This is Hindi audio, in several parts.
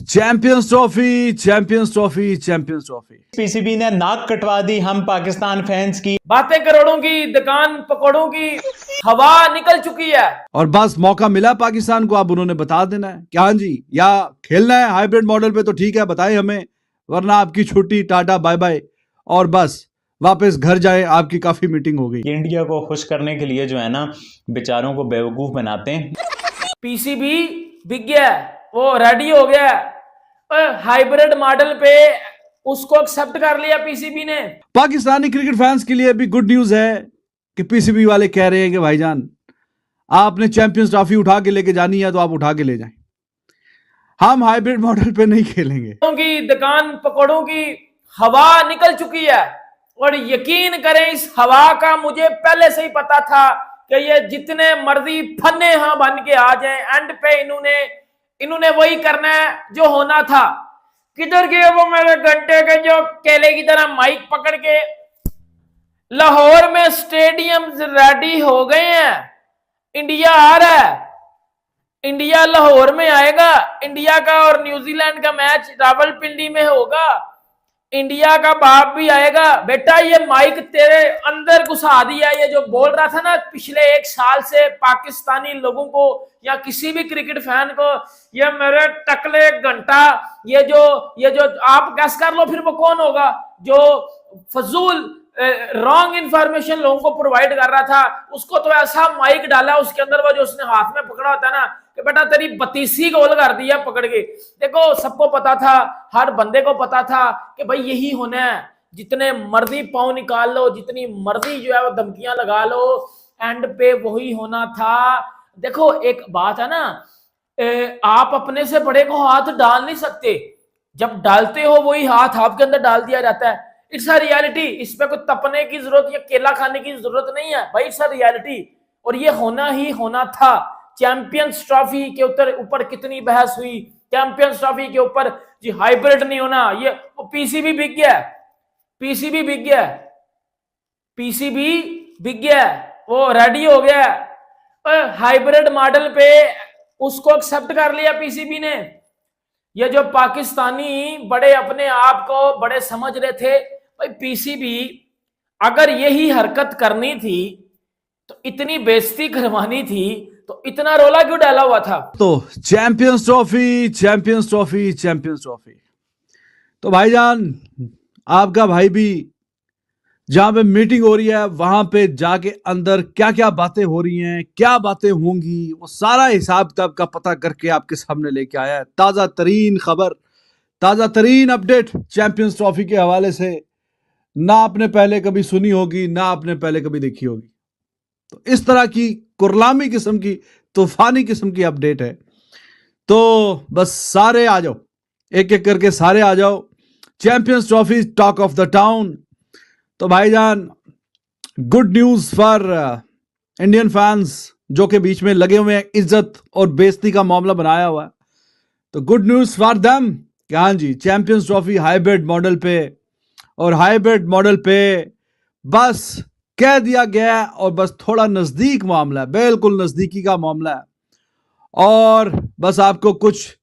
Champions trophy, champions trophy, champions trophy. PCB ने नाक कटवा दी हम पाकिस्तान फैंस की। बातें करोड़ों की, दुकान पकौड़ों की, हवा निकल चुकी है। और बस मौका मिला पाकिस्तान को, अब उन्होंने बता देना है कि हाँ जी, या खेलना है हाइब्रिड मॉडल पे तो ठीक है, बताएं हमें, वरना आपकी छुट्टी, टाटा बाय बाय, और बस वापस घर जाए, आपकी काफी मीटिंग हो गई। इंडिया को खुश करने के लिए जो है ना, बेचारों को बेवकूफ बनाते हैं। पीसीबी बिक गया, वो रेडी हो गया, हाइब्रिड मॉडल पे उसको एक्सेप्ट कर लिया पीसीबी ने। पाकिस्तानी क्रिकेट फैंस के लिए भी गुड न्यूज है कि पीसीबी वाले कह रहे हैं कि भाईजान, आपने चैंपियंस ट्रॉफी उठा के लेके जानी है तो आप उठा के ले जाएं, हम हाइब्रिड मॉडल पे नहीं खेलेंगे। की दुकान पकौड़ों की हवा निकल चुकी है, और यकीन करें इस हवा का मुझे पहले से ही पता था कि ये जितने मर्जी फन्ने यहां बन के आ जाएं, एंड पे इन्होंने वही करना है जो होना था। किधर गए वो मेरे घंटे के जो केले की तरह माइक पकड़ के? लाहौर में स्टेडियम रेडी हो गए हैं, इंडिया आ रहा है, इंडिया लाहौर में आएगा, इंडिया का और न्यूजीलैंड का मैच रावलपिंडी में होगा, इंडिया का बाप भी आएगा। बेटा ये माइक तेरे अंदर घुसा दिया, ये जो बोल रहा था ना पिछले एक साल से पाकिस्तानी लोगों को या किसी भी क्रिकेट फैन को, ये मेरे टकले घंटा, ये जो आप गैस कर लो फिर वो कौन होगा जो फजूल रॉन्ग इंफॉर्मेशन लोगों को प्रोवाइड कर रहा था, उसको तो ऐसा माइक डाला उसके अंदर, वो जो उसने हाथ में पकड़ा होता ना कि बेटा तेरी बतीसी गोल कर दिया पकड़ के। देखो सबको पता था, हर बंदे को पता था कि भाई यही होना है, जितने मर्जी पाँव निकाल लो, जितनी मर्जी जो है वो धमकियां लगा लो, एंड पे वही होना था। देखो एक बात है ना, आप अपने से बड़े को हाथ डाल नहीं सकते, जब डालते हो वही हाथ आपके अंदर डाल दिया जाता है। इट्स अ रियलिटी, इस पे कोई तपने की जरूरत या केला खाने की जरूरत नहीं है भाई, इट्स अ रियलिटी, और ये होना ही होना था। चैंपियंस ट्रॉफी के ऊपर कितनी बहस हुई, चैंपियंस ट्रॉफी के ऊपर जी हाइब्रिड नहीं होना, ये पीसीबी बिक गया, पीसीबी बिक गया, पीसीबी बिक गया, वो रेडी हो गया, हाइब्रिड मॉडल पे उसको एक्सेप्ट कर लिया पीसीबी ने। ये जो पाकिस्तानी बड़े अपने आप को बड़े समझ रहे थे, भाई पीसीबी अगर यही हरकत करनी थी तो इतनी बेइज्जती करवानी थी तो इतना रोला क्यों डाला हुआ था? तो champions trophy, champions trophy, champions trophy. तो भाईजान, आपका भाई भी जहां पे मीटिंग हो रही है वहां पे जाके अंदर क्या क्या बातें हो रही हैं, क्या बातें होंगी, वो सारा हिसाब किताब का पता करके आपके सामने लेके आया है। ताजा तरीन खबर, ताजा तरीन अपडेट चैंपियंस ट्रॉफी के हवाले से, ना आपने पहले कभी सुनी होगी, ना आपने पहले कभी देखी होगी। तो इस तरह की कुरलामी किस्म की, तूफानी किस्म की अपडेट है। तो बस सारे आ जाओ, एक एक करके सारे आ जाओ। Champions trophy talk of the town. तो भाईजान, good news for Indian fans जो के बीच में लगे हुए हैं, इज्जत और बेइज्जती का मामला बनाया हुआ है। तो गुड न्यूज फॉर देम कि हाँ जी, चैंपियंस ट्रॉफी हाइब्रिड मॉडल पे, और हाइब्रिड मॉडल पे बस कह दिया गया है, और बस थोड़ा नजदीक मामला है, बिल्कुल नजदीकी का मामला है, और बस आपको कुछ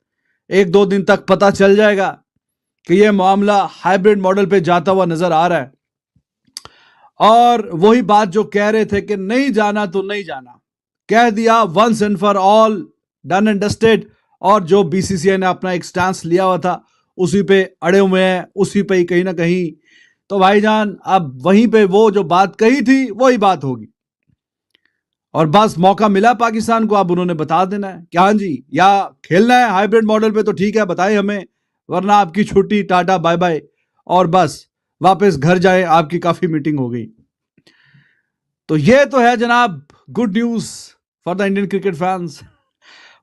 1-2 दिन तक पता चल जाएगा कि यह मामला हाइब्रिड मॉडल पे जाता हुआ नजर आ रहा है। और वही बात जो कह रहे थे कि नहीं जाना तो नहीं जाना, कह दिया once and for all, done and dusted. और जो बीसीसीआई ने अपना एक स्टैंस लिया हुआ था उसी पे अड़े हुए हैं, उसी पे ही कहीं ना कहीं। तो भाईजान, अब वहीं पे वो जो बात कही थी वही बात होगी, और बस मौका मिला पाकिस्तान को, अब उन्होंने बता देना है कि हाँ जी, या खेलना है हाइब्रिड मॉडल पे तो ठीक है, बताएं हमें, वरना आपकी छुट्टी, टाटा बाय बाय, और बस वापस घर जाए, आपकी काफी मीटिंग हो गई। तो ये तो है जनाब good news for the Indian cricket fans.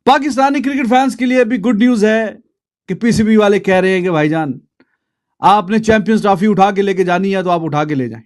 Pakistani cricket fans के लिए भी गुड न्यूज है कि पीसीबी वाले कह रहे हैं कि भाईजान, आपने चैंपियंस ट्रॉफी उठा के लेके जानी है तो आप उठा के ले जाएं,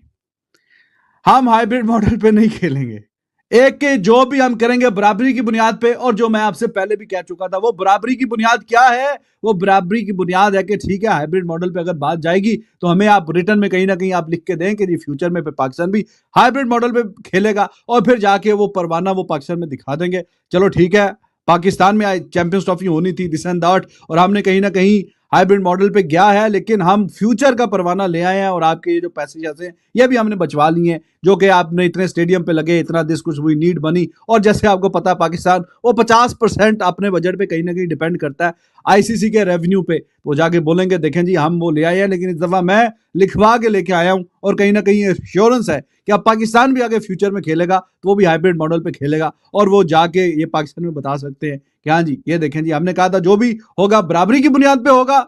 हम हाइब्रिड मॉडल पे नहीं खेलेंगे। एक के जो भी हम करेंगे बराबरी की बुनियाद पे, और जो मैं आपसे पहले भी कह चुका था, वो बराबरी की बुनियाद क्या है? वो बराबरी की बुनियाद है कि ठीक है, हाइब्रिड मॉडल पे अगर बात जाएगी तो हमें आप रिटर्न में कहीं ना कहीं आप लिख के दें कि फ्यूचर में पाकिस्तान भी हाइब्रिड मॉडल पे खेलेगा, और फिर जाके वो परवाना वो पाकिस्तान में दिखा देंगे। चलो ठीक है, पाकिस्तान में चैंपियंस ट्रॉफी होनी थी दिस एंड दैट, और हमने कहीं ना कहीं हाइब्रिड मॉडल पे गया है, लेकिन हम फ्यूचर का परवाना ले आए हैं और आपके ये जो पैसे जैसे ये भी हमने बचवा लिए हैं, जो कि आपने इतने स्टेडियम पे लगे, इतना दिस कुछ हुई नीड बनी। और जैसे आपको पता है पाकिस्तान वो 50% अपने बजट पे कहीं ना कहीं डिपेंड करता है आईसीसी के रेवेन्यू पे। वो जाके बोलेंगे देखें जी हम वो ले आए हैं, लेकिन इस दफा मैं लिखवा के लेके आया हूं और कहीं ना कहीं एश्योरेंस है कि अब पाकिस्तान भी आगे फ्यूचर में खेलेगा तो वो भी हाइब्रिड मॉडल पे खेलेगा, और वो जाके ये पाकिस्तान में बता सकते हैं कि हाँ जी ये देखें जी हमने कहा था जो भी होगा बराबरी की बुनियाद पे होगा।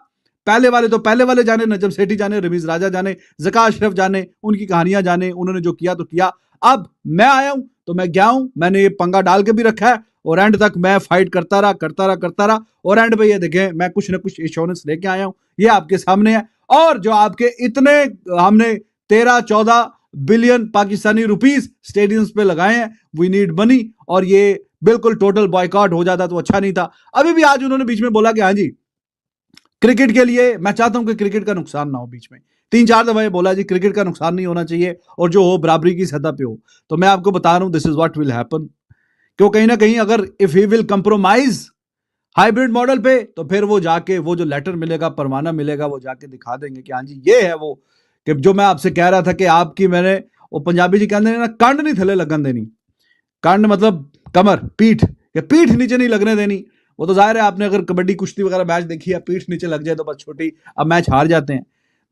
पहले वाले जाने, नजम सेठी जाने, रमीज राजा जाने, ज़का अशरफ जाने, उनकी कहानियां जाने, उन्होंने जो किया तो किया। अब मैं आया हूं तो मैं गया हूं, मैंने ये पंगा डाल के भी रखा है और एंड तक मैं फाइट करता रहा और एंड पे ये देखें मैं कुछ ना कुछ इंश्योरेंस लेके आया हूं, ये आपके सामने है। और जो आपके इतने हमने 13-14 बिलियन पाकिस्तानी रुपीस स्टेडियम्स पे लगाए हैं, वी नीड मनी, और ये बिल्कुल टोटल बॉयकॉट हो जाता तो अच्छा नहीं था। अभी भी आज उन्होंने बीच में बोला कि हाँ जी क्रिकेट के लिए मैं चाहता हूं कि क्रिकेट का नुकसान ना हो, बीच में 3-4 दफा ये बोला जी क्रिकेट का नुकसान नहीं होना चाहिए और जो हो बराबरी की सतह पे हो। तो मैं आपको बता रहा हूं this is what will happen, क्यों कहीं ना कहीं अगर if he will compromise hybrid model पे तो फिर वो जाके वो जो लेटर मिलेगा, परवाना मिलेगा, वो जाके दिखा देंगे कि हाँ जी ये है वो, कि जो मैं आपसे कह रहा था कि आपकी मैंने वो पंजाबी जी कहते हैं ना कंड नहीं थले लगन देनी, कंड मतलब कमर, पीठ, या पीठ नीचे नहीं लगने देनी। वो तो जाहिर है आपने अगर कबड्डी कुश्ती वगैरह मैच देखी है, पीठ नीचे लग जाए तो बस छोटी, अब मैच हार जाते हैं।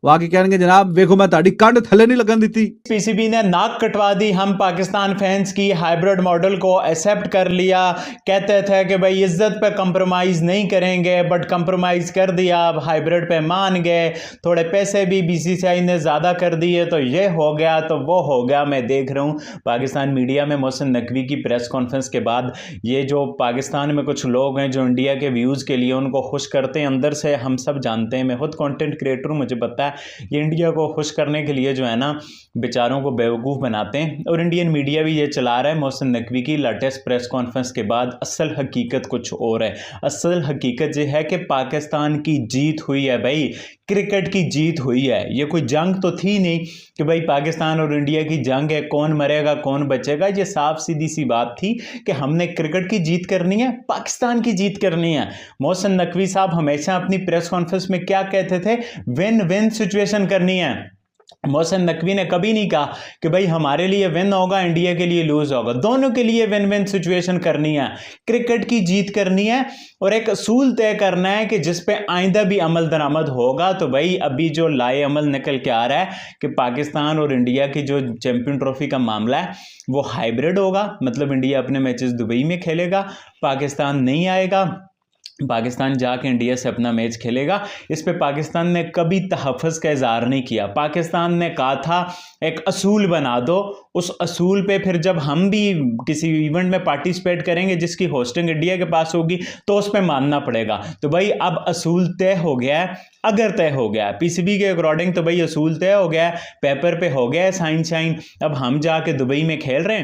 वो आके कहेंगे जनाब देखो मैं ताड़ी कंड थले नहीं लगन दी थी। पीसीबी ने नाक कटवा दी, हम पाकिस्तान फैंस की हाइब्रिड मॉडल को एक्सेप्ट कर लिया, कहते थे कि भाई इज्जत पे कंप्रोमाइज़ नहीं करेंगे, बट कंप्रोमाइज़ कर दिया, अब हाइब्रिड पे मान गए, थोड़े पैसे भी बीसीसीआई ने ज़्यादा कर दिए तो ये हो गया तो वो हो गया। मैं देख रहा हूँ पाकिस्तान मीडिया में मोहसिन नकवी की प्रेस कॉन्फ्रेंस के बाद ये जो पाकिस्तान में कुछ लोग हैं जो इंडिया के व्यूज़ के लिए उनको खुश करते हैं, अंदर से हम सब जानते हैं, मैं खुद कंटेंट क्रिएटर हूँ, मुझे पता है ये इंडिया को खुश करने के लिए जो है ना बेचारों को बेवकूफ़ बनाते हैं, और इंडियन मीडिया भी ये चला रहा है। मोहसिन नकवी की लेटेस्ट प्रेस कॉन्फ्रेंस के बाद असल हकीकत कुछ और है। असल हकीकत ये है कि पाकिस्तान की जीत हुई है भाई, क्रिकेट की जीत हुई है। ये कोई जंग तो थी नहीं कि भाई पाकिस्तान और इंडिया की जंग है, कौन मरेगा कौन बचेगा। ये साफ सीधी सी बात थी कि हमने क्रिकेट की जीत करनी है, पाकिस्तान की जीत करनी है। मोहसिन नकवी साहब हमेशा अपनी प्रेस कॉन्फ्रेंस में क्या कहते थे, विन विन सिचुएशन करनी है। मोहसिन नकवी ने कभी नहीं कहा कि भाई हमारे लिए विन होगा इंडिया के लिए लूज होगा, दोनों के लिए विन विन सिचुएशन करनी है, क्रिकेट की जीत करनी है और एक असूल तय करना है कि जिस पे आइंदा भी अमल दरामद होगा। तो भाई अभी जो लाए अमल निकल के आ रहा है कि पाकिस्तान और इंडिया की जो चैंपियन ट्रॉफी का मामला है वो हाइब्रिड होगा, मतलब इंडिया अपने मैचेस दुबई में खेलेगा, पाकिस्तान नहीं आएगा, पाकिस्तान जाके इंडिया से अपना मैच खेलेगा। इस पे पाकिस्तान ने कभी तहफ़्फ़ुज़ का इज़हार नहीं किया। पाकिस्तान ने कहा था एक असूल बना दो, उस असूल पे फिर जब हम भी किसी इवेंट में पार्टिसिपेट करेंगे जिसकी होस्टिंग इंडिया के पास होगी तो उस पे मानना पड़ेगा। तो भाई अब असूल तय हो गया है, अगर तय हो गया है पीसीबी के अकॉर्डिंग तो भाई असूल तय हो गया है, पेपर पे हो गया है साइन शाइन, अब हम जाके दुबई में खेल रहे हैं।